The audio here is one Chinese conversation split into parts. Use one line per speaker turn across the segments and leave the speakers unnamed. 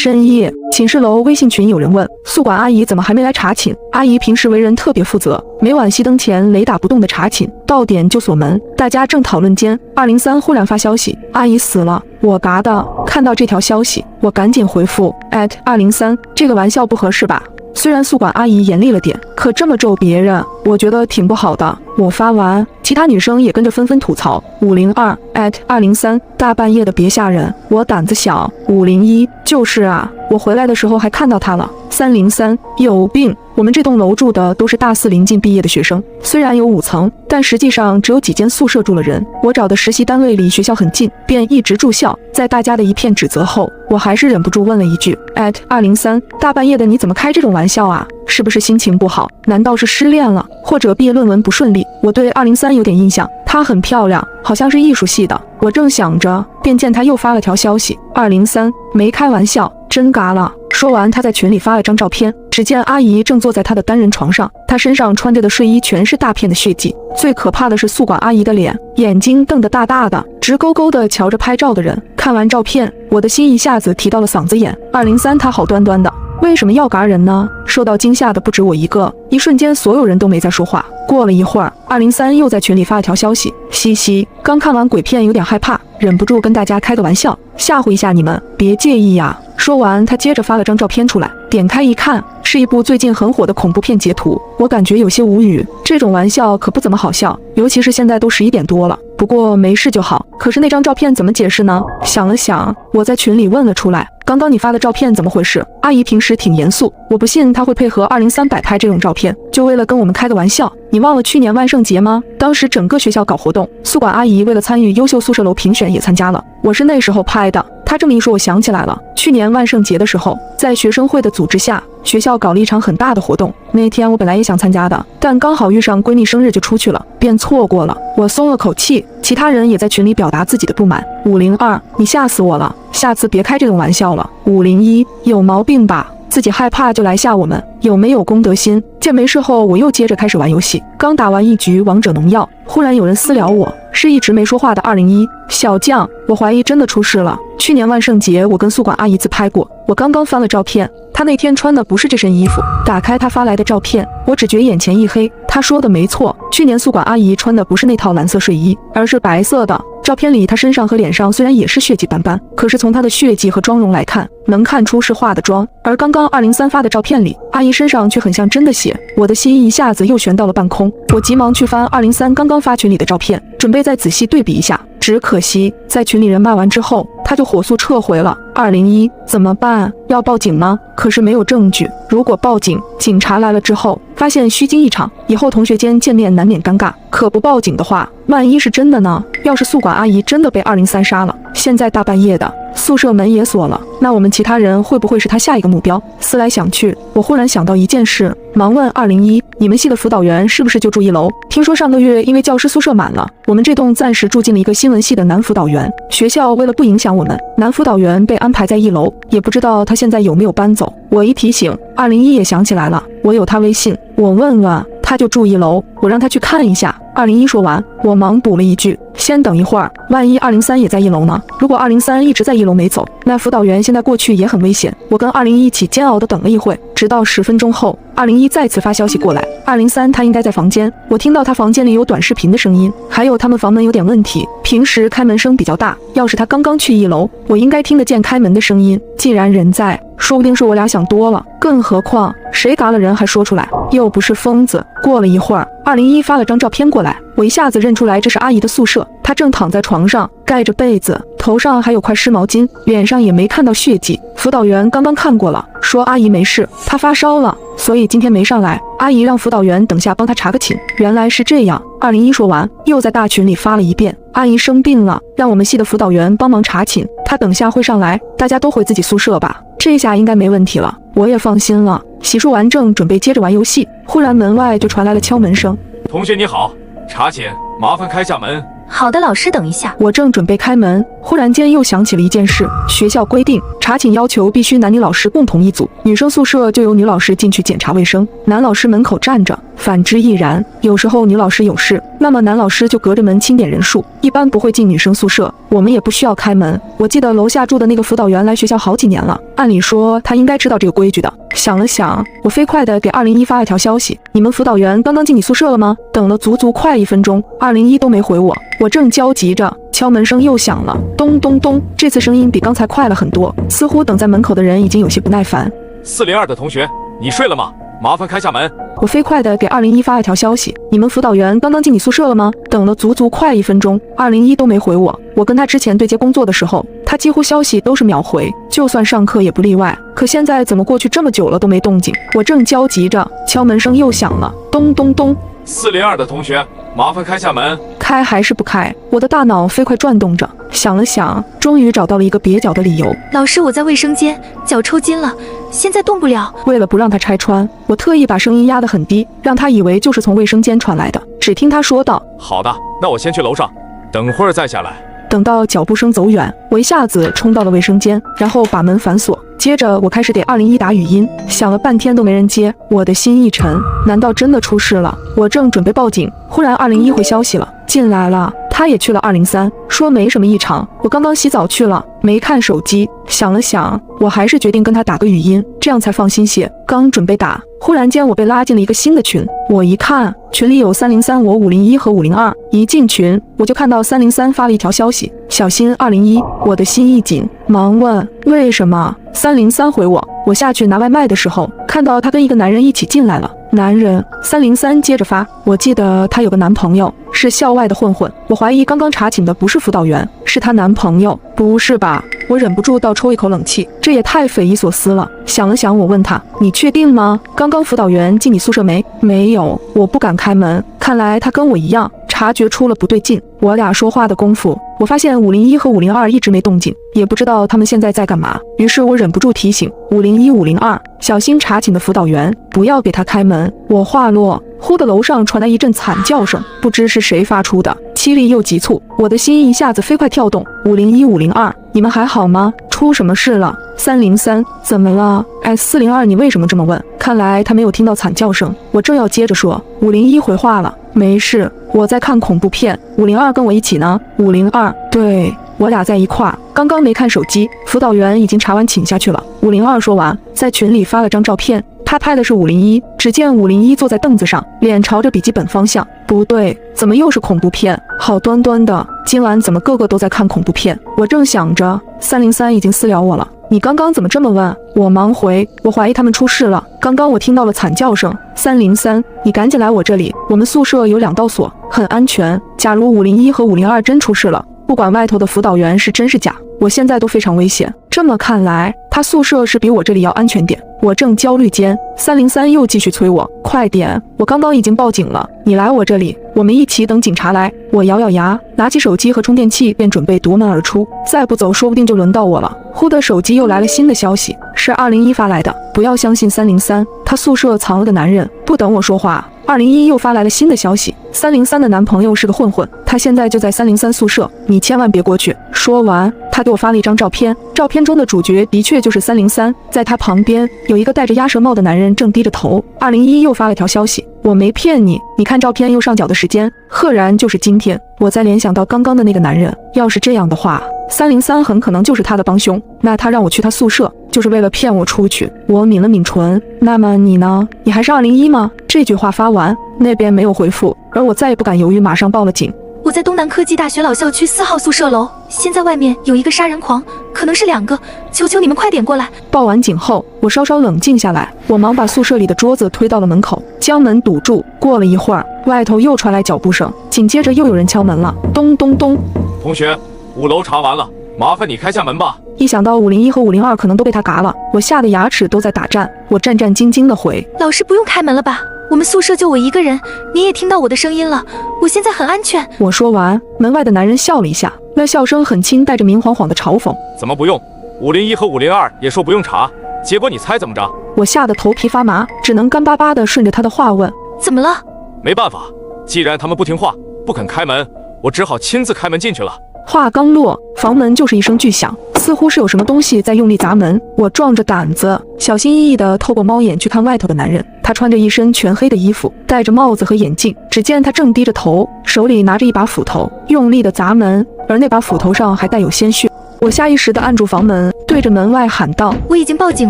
深夜，寝室楼微信群有人问宿管阿姨怎么还没来查寝。阿姨平时为人特别负责，每晚熄灯前雷打不动的查寝，到点就锁门。大家正讨论间，203忽然发消息，阿姨死了。我嘎的，看到这条消息，我赶紧回复@203，这个玩笑不合适吧？虽然宿管阿姨严厉了点，可这么咒别人，我觉得挺不好的。我发完，其他女生也跟着纷纷吐槽。502@203，大半夜的别吓人，我胆子小。501，就是啊，我回来的时候还看到她了。303，有病。我们这栋楼住的都是大4临近毕业的学生，虽然有5层，但实际上只有几间宿舍住了人。我找的实习单位离学校很近，便一直住校。在大家的一片指责后，我还是忍不住问了一句：@203，大半夜的你怎么开这种玩笑啊？是不是心情不好？难道是失恋了，或者毕业论文不顺利？我对203有点印象，她很漂亮，好像是艺术系的。我正想着，便见她又发了条消息：203，没开玩笑，真嘎了。说完，她在群里发了张照片，只见阿姨正坐在她的单人床上，她身上穿着的睡衣全是大片的血迹。最可怕的是宿管阿姨的脸，眼睛瞪得大大的，直勾勾地瞧着拍照的人。看完照片，我的心一下子提到了嗓子眼。203，她好端端的，为什么要嘎人呢？受到惊吓的不止我一个，一瞬间所有人都没再说话。过了一会儿，203又在群里发了条消息：嘻嘻，刚看完鬼片有点害怕，忍不住跟大家开个玩笑，吓唬一下你们，别介意呀。说完，他接着发了张照片出来，点开一看，是一部最近很火的恐怖片截图。我感觉有些无语，这种玩笑可不怎么好笑，尤其是现在都11点多了。不过没事就好。可是那张照片怎么解释呢？想了想，我在群里问了出来，刚刚你发的照片怎么回事？阿姨平时挺严肃，我不信她会配合203摆拍这种照片，就为了跟我们开个玩笑。你忘了去年万圣节吗？当时整个学校搞活动，宿管阿姨为了参与优秀宿舍楼评选也参加了，我是那时候拍的。她这么一说，我想起来了，去年万圣节的时候，在学生会的组织下，学校搞了一场很大的活动。那天我本来也想参加的，但刚好遇上闺蜜生日就出去了，便错过了。我松了口气，其他人也在群里表达自己的不满。502，你吓死我了，下次别开这种玩笑了。501，有毛病吧？自己害怕就来吓我们，有没有公德心？见没事后，我又接着开始玩游戏。刚打完一局王者荣耀，忽然有人私聊我，是一直没说话的201。小将，我怀疑真的出事了。去年万圣节我跟宿管阿姨自拍过，我刚刚翻了照片，她那天穿的不是这身衣服。打开她发来的照片，我只觉眼前一黑。她说的没错，去年宿管阿姨穿的不是那套蓝色睡衣，而是白色的。照片里她身上和脸上虽然也是血迹斑斑，可是从她的血迹和妆容来看，能看出是化的妆。而刚刚203发的照片里，阿姨身上却很像真的血。我的心一下子又悬到了半空，我急忙去翻203刚刚发群里的照片，准备再仔细对比一下。只可惜在群里人骂完之后，他就火速撤回了。201，怎么办？要报警吗？可是没有证据，如果报警，警察来了之后发现虚惊一场，以后同学间见面难免尴尬。可不报警的话，万一是真的呢？要是宿管阿姨真的被203杀了，现在大半夜的，宿舍门也锁了，那我们其他人会不会是他下一个目标？思来想去，我忽然想到一件事，忙问201，你们系的辅导员是不是就住1楼？听说上个月因为教师宿舍满了，我们这栋暂时住进了一个新闻系的男辅导员。学校为了不影响我们，男辅导员被安排在1楼，也不知道他现在有没有搬走。我一提醒，201也想起来了，我有他微信，我问问，他就住1楼，我让他去看一下。201说完，我忙补了一句，先等一会儿，万一203也在1楼呢？如果203一直在1楼没走，那辅导员现在过去也很危险。我跟201一起煎熬的等了一会，直到10分钟后，201再次发消息过来，203他应该在房间，我听到他房间里有短视频的声音，还有他们房门有点问题，平时开门声比较大，要是他刚刚去1楼，我应该听得见开门的声音。既然人在，说不定是我俩想多了，更何况谁嘎了人还说出来，又不是疯子。过了一会儿，201发了张照片过来，我一下子认出来这是阿姨的宿舍。她正躺在床上，盖着被子，头上还有块湿毛巾，脸上也没看到血迹。辅导员刚刚看过了，说阿姨没事，她发烧了，所以今天没上来。阿姨让辅导员等下帮她查个寝。原来是这样。201说完，又在大群里发了一遍，阿姨生病了，让我们系的辅导员帮忙查寝，她等下会上来，大家都回自己宿舍吧。这下应该没问题了，我也放心了。洗漱完正准备接着玩游戏，忽然门外就传来了敲门声。
同学你好，查寝，麻烦开下门。好的，老师等一下。
我正准备开门，忽然间又想起了一件事。学校规定，查寝要求必须男女老师共同一组，女生宿舍就由女老师进去检查卫生，男老师门口站着，反之亦然。有时候女老师有事，那么男老师就隔着门清点人数，一般不会进女生宿舍，我们也不需要开门。我记得楼下住的那个辅导员来学校好几年了，按理说他应该知道这个规矩的。想了想，我飞快地给201发了条消息：你们辅导员刚刚进你宿舍了吗？等了足足快1分钟，201都没回我。我正焦急着，敲门声又响了，咚咚咚，这次声音比刚才快了很多，似乎等在门口的人已经有些不耐烦。
402的同学，你睡了吗？麻烦开下门。
我飞快地给201发了条消息：你们辅导员刚刚进你宿舍了吗？等了足足快1分钟，201都没回我。我跟他之前对接工作的时候，他几乎消息都是秒回，就算上课也不例外。可现在怎么过去这么久了都没动静？我正焦急着，敲门声又响了，咚咚咚。
402的同学，麻烦开下门。
开还是不开？我的大脑飞快转动着，想了想，终于找到了一个蹩脚的理由。
老师，我在卫生间，脚抽筋了，现在动不了。
为了不让他拆穿，我特意把声音压得很低，让他以为就是从卫生间传来的。只听他说道：
好的，那我先去楼上，等会儿再下来。
等到脚步声走远，我一下子冲到了卫生间，然后把门反锁。接着我开始给201打语音，响了半天都没人接，我的心一沉，难道真的出事了？我正准备报警，忽然201回消息了，进来了。他也去了203，说没什么异常。我刚刚洗澡去了，没看手机。想了想，我还是决定跟他打个语音，这样才放心些。刚准备打，忽然间我被拉进了一个新的群。我一看，群里有303、我501和502。一进群，我就看到303发了一条消息：小心201。我的心一紧，忙问为什么。303回我下去拿外卖的时候，看到他跟一个男人一起进来了。男人303接着发，我记得她有个男朋友，是校外的混混。我怀疑刚刚查寝的不是辅导员，是她男朋友。不是吧？我忍不住倒抽一口冷气，这也太匪夷所思了。想了想，我问他：你确定吗？刚刚辅导员进你宿舍没？没有，我不敢开门。看来他跟我一样，察觉出了不对劲。我俩说话的功夫，我发现501和502一直没动静，也不知道他们现在在干嘛。于是我忍不住提醒501、502，小心查寝的辅导员，不要给他开门。我话落，忽的楼上传来一阵惨叫声，不知是谁发出的，凄厉又急促。我的心一下子飞快跳动。501、502，你们还好吗？出什么事了？303，怎么了？402，你为什么这么问？看来他没有听到惨叫声。我正要接着说，501回话了，没事，我在看恐怖片。502跟我一起呢。502，对，我俩在一块儿。刚刚没看手机，辅导员已经查完寝下去了。502说完，在群里发了张照片，他拍的是501。只见501坐在凳子上，脸朝着笔记本方向。不对，怎么又是恐怖片？好端端的，今晚怎么个个都在看恐怖片？我正想着，303已经私聊我了。你刚刚怎么这么问？我忙回，我怀疑他们出事了。刚刚我听到了惨叫声。303，你赶紧来我这里，我们宿舍有2道锁，很安全。假如501和502真出事了，不管外头的辅导员是真是假，我现在都非常危险。这么看来，他宿舍是比我这里要安全点。我正焦虑间，303又继续催我，快点，我刚刚已经报警了，你来我这里，我们一起等警察来。我咬咬牙，拿起手机和充电器，便准备夺门而出。再不走，说不定就轮到我了。忽的手机又来了新的消息，是201发来的，不要相信303，他宿舍藏了个男人。不等我说话，201又发来了新的消息，303的男朋友是个混混，他现在就在303宿舍，你千万别过去。说完，他给我发了一张照片，照片中的主角的确就是303，在他旁边有一个戴着鸭舌帽的男人正低着头。201又发了条消息，我没骗你，你看照片右上角的时间，赫然就是今天。我再联想到刚刚的那个男人，要是这样的话，303很可能就是他的帮凶，那他让我去他宿舍，就是为了骗我出去。我抿了抿唇，那么你呢？你还是201吗？这句话发完，那边没有回复，而我再也不敢犹豫，马上报了警。
我在东南科技大学老校区4号宿舍楼，现在外面有一个杀人狂，可能是2个，求求你们快点过来。
报完警后，我稍稍冷静下来，我忙把宿舍里的桌子推到了门口，将门堵住。过了一会儿，外头又传来脚步声，紧接着又有人敲门了，咚咚咚。
同学，5楼查完了，麻烦你开下门吧。
一想到501和502可能都被他嘎了，我吓得牙齿都在打颤。我战战兢兢地回：
老师不用开门了吧？我们宿舍就我一个人，你也听到我的声音了，我现在很安全。
我说完，门外的男人笑了一下，那笑声很轻，带着明晃晃的嘲讽。
怎么不用？501和502也说不用查，结果你猜怎么着？
我吓得头皮发麻，只能干巴巴地顺着他的话问：
怎么了？
没办法，既然他们不听话，不肯开门，我只好亲自开门进去了。
话刚落，房门就是一声巨响，似乎是有什么东西在用力砸门。我壮着胆子，小心翼翼地透过猫眼去看外头的男人。他穿着一身全黑的衣服，戴着帽子和眼镜。只见他正低着头，手里拿着一把斧头，用力地砸门，而那把斧头上还带有鲜血。我下意识地按住房门，对着门外喊道：“
我已经报警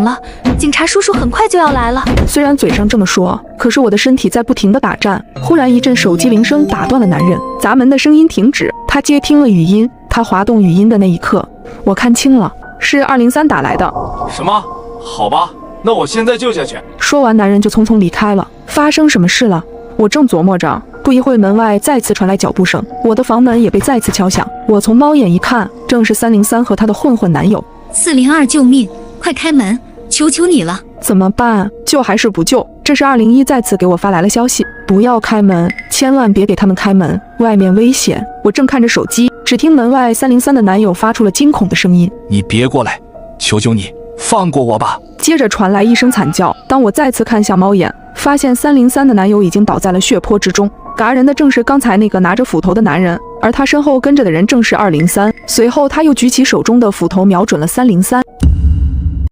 了，警察叔叔很快就要来了。”
虽然嘴上这么说，可是我的身体在不停地打颤。忽然一阵手机铃声打断了男人砸门的声音停止，他接听了语音。他滑动语音的那一刻，我看清了，是203打来的。
什么？好吧，那我现在就下去。
说完，男人就匆匆离开了。发生什么事了？我正琢磨着，不一会门外再次传来脚步声，我的房门也被再次敲响。我从猫眼一看，正是303和他的混混男友。
402，救命！快开门，求求你了！
怎么办？救还是不救？这是201再次给我发来了消息，不要开门，千万别给他们开门，外面危险。我正看着手机，只听门外303的男友发出了惊恐的声音：“
你别过来，求求你，放过我吧！”
接着传来一声惨叫。当我再次看向猫眼，发现303的男友已经倒在了血泊之中。嘎人的正是刚才那个拿着斧头的男人，而他身后跟着的人正是203。随后他又举起手中的斧头，瞄准了303。